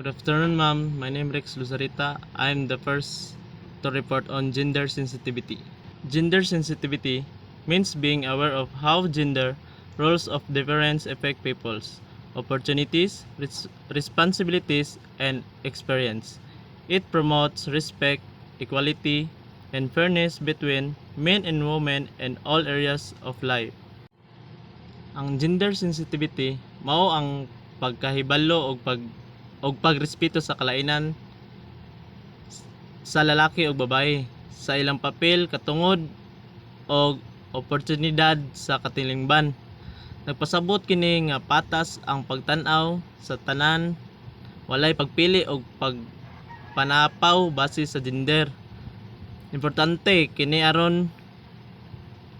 Good afternoon, ma'am. My name is Rex Luzarita. I'm the first to report on gender sensitivity. Gender sensitivity means being aware of how gender roles of difference affect people's opportunities, responsibilities, and experience. It promotes respect, equality, and fairness between men and women in all areas of life. Ang gender sensitivity mao ang pagkahibalo og pagrespeto sa kalainan sa lalaki ug babaye sa ilang papel katungod og oportunidad sa katilingban. Nagpasabot kini nga patas ang pagtan-aw sa tanan, walay pagpili og pagpanapaw base sa gender. Importante kini aron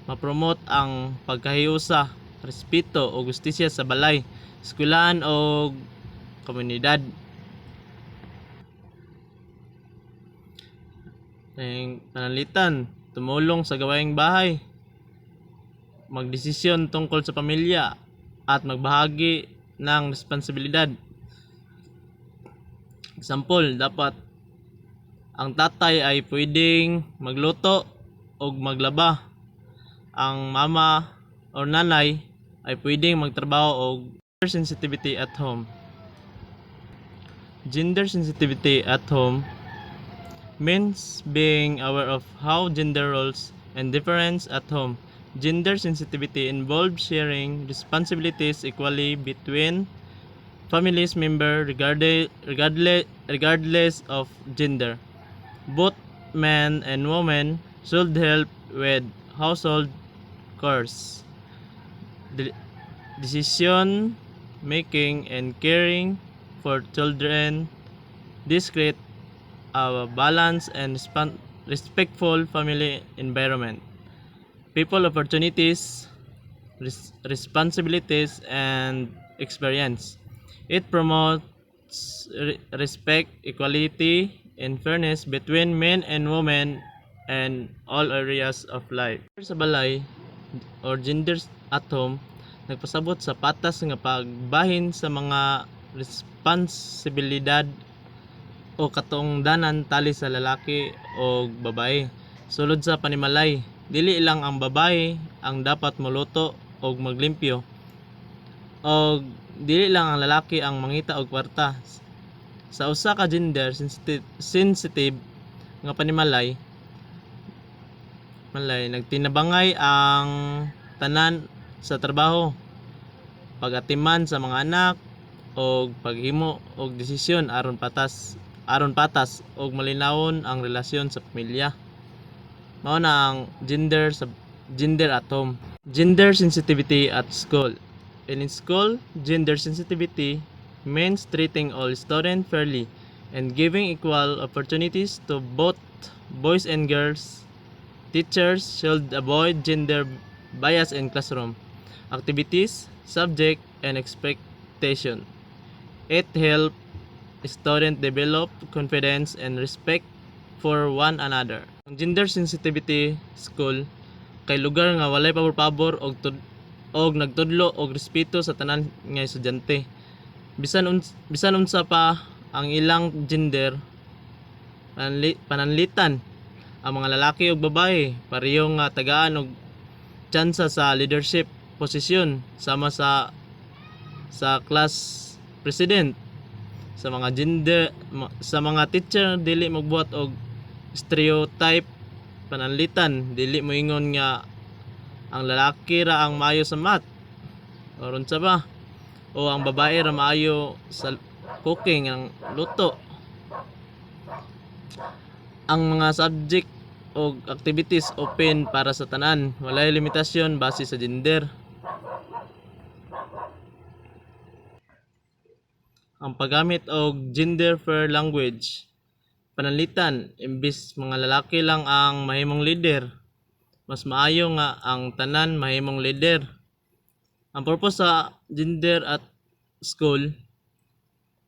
mapromote ang pagkahiusa, respeto o justisya sa balay, eskwelahan o komunidad. Panalitan, tumulong sa gawaing bahay, magdesisyon tungkol sa pamilya, at magbahagi ng responsibilidad. Example, dapat ang tatay ay pwedeng magluto o maglaba. Ang mama o nanay ay pwedeng magtrabaho o gender sensitivity at home. Gender sensitivity at home means being aware of how gender roles and difference at home. Gender sensitivity involves sharing responsibilities equally between families members regardless of gender. Both men and women should help with household chores, decision making, and caring for children. This creates a balanced and respectful family environment. People, opportunities, responsibilities, and experience. It promotes respect, equality, and fairness between men and women and all areas of life. Sa balay or gender at home, nagpasabot sa patas nga pagbahin sa mga responsibilidad o katungdanan tali sa lalaki o babae. Sulod sa panimalay, dili lang ang babae ang dapat moluto o maglimpyo, o dili lang ang lalaki ang mangita og kwarta. Sa usa ka gender sensitive nga panimalay, nagtinabangay ang tanan sa trabaho, pag-atiman sa mga anak, o paghimo og desisyon aron patas og malinawon ang relasyon sa pamilya. Mao na ang gender at home. Gender sensitivity at school. In school, gender sensitivity means treating all students fairly and giving equal opportunities to both boys and girls. Teachers should avoid gender bias in classroom activities, subject, and expectation. It helps students develop confidence and respect for one another. Ang gender sensitivity school kay lugar nga walay pabor-pabor og nagtudlo og respeto sa tanan nga estudyante. Bisan unsa pa ang ilang gender, pananlitan ang mga lalaki ug babae pareho nga tagaan og tsansa sa leadership posisyon sama sa class president. Sa mga teacher dili magbuhat og stereotype, pananlitan dili moingon nga ang lalaki ra ang maayo sa math oron sa ba, o ang babae ra maayo sa cooking, ang luto. Ang mga subject o activities open para sa tanan, walay limitasyon base sa gender. Ang paggamit og gender fair language, pananlitan imbis mga lalaki lang ang mahimong leader, mas maayo nga ang tanan mahimong leader. Ang purpose sa gender at school,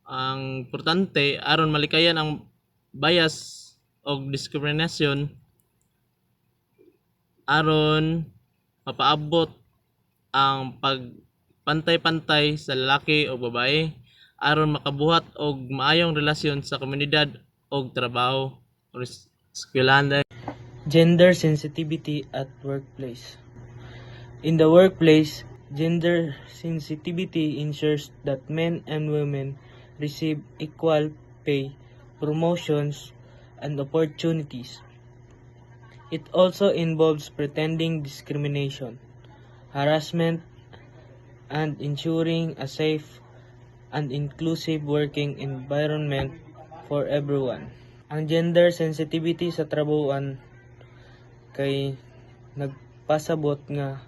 ang importante aron malikayan ang bias og discrimination, aron mapaabot ang pagpantay-pantay sa lalaki o babae, aron makabuhat og maayong relasyon sa komunidad og trabaho or eskwelahan. Gender sensitivity at workplace. In the workplace, gender sensitivity ensures that men and women receive equal pay, promotions, and opportunities. It also involves pretending discrimination, harassment, and ensuring a safe and inclusive working environment for everyone. Ang gender sensitivity sa trabahoan kay nagpasabot nga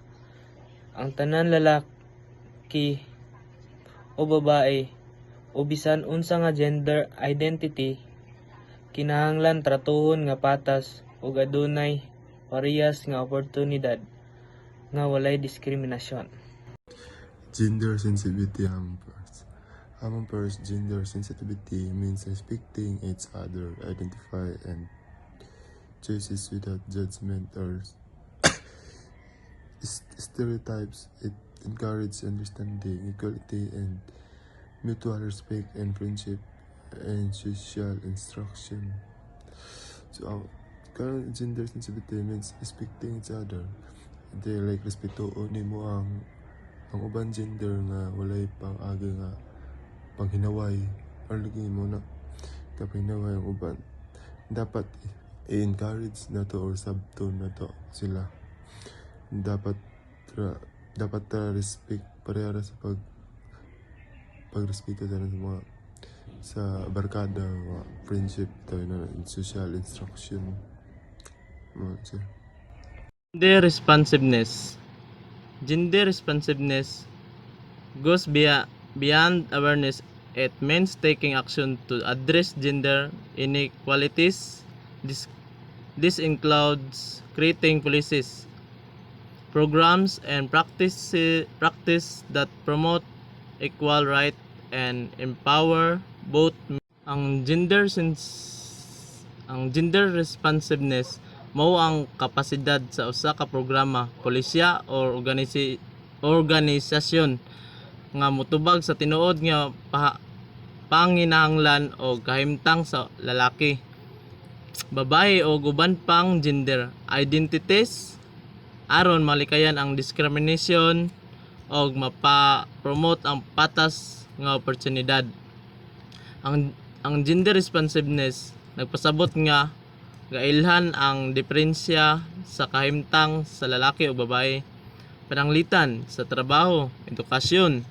ang tanan lalaki o babae o bisan unsa nga gender identity kinahanglan tratuhon nga patas ug adunay parehas nga oportunidad nga walay diskriminasyon. Gender sensitivity hampers. Hampers gender sensitivity means respecting each other, identify and choices without judgment or stereotypes. It encourages understanding, equality, and mutual respect and friendship and social instruction. So, current gender sensitivity means respecting each other. They like respeto ni mo ang uban gender nga walay pang aga nga panghinaway or lagi mo na kapanghinaway ang uban. Dapat i-encourage na to or sabton na to sila. Dapat respect pareha sa pagrespeto sa mga sa barkada, mga friendship tayo na social instruction. Gender responsiveness. Gender responsiveness goes beyond awareness. It means taking action to address gender inequalities. This includes creating policies, programs, and practice that promote equal right and empower both. Ang gender responsiveness mao ang kapasidad sa usa ka programa, pulisya o organisasyon nga motubag sa tinuod nga panginahanglan o kahimtang sa lalaki, babae o uban pang gender identities aron malikayan ang discrimination o mapa-promote ang patas nga oportunidad. Ang gender responsiveness nagpasabot nga gailhan ang diferensya sa kahimtang sa lalaki o babae, pananglitan sa trabaho, edukasyon,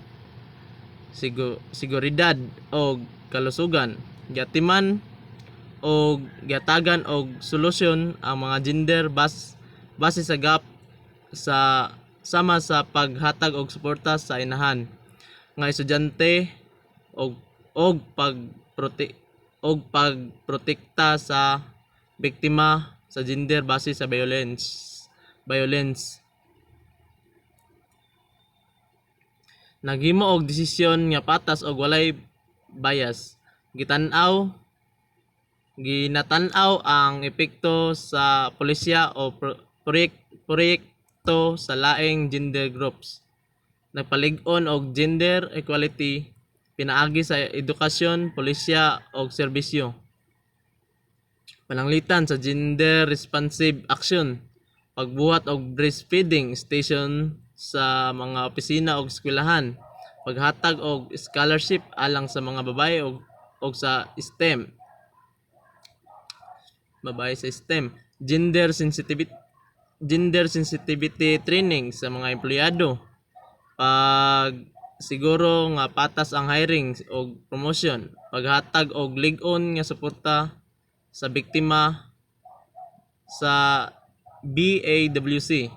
seguridad o kalusugan, giatiman o giatagan og solusyon ang mga gender base sa gap sa sama sa paghatag og suporta sa inahan nga estudyante og pagprotekta sa biktima sa gender base sa violence. Naghimo og desisyon nga patas og walay bias. Ginatan-aw ang epekto sa pulisya o proyekto sa laing gender groups. Nagpalig-on og gender equality pinaagi sa edukasyon, pulisya o serbisyo. Pananglitan sa gender responsive action, pagbuhat og breastfeeding station sa mga opisina o eskwelahan, paghatag og scholarship alang sa mga babae og sa STEM. Gender sensitivity training sa mga empleyado, pag siguro nga patas ang hiring o promotion, paghatag og lig-on nga suporta sa biktima sa BAWC.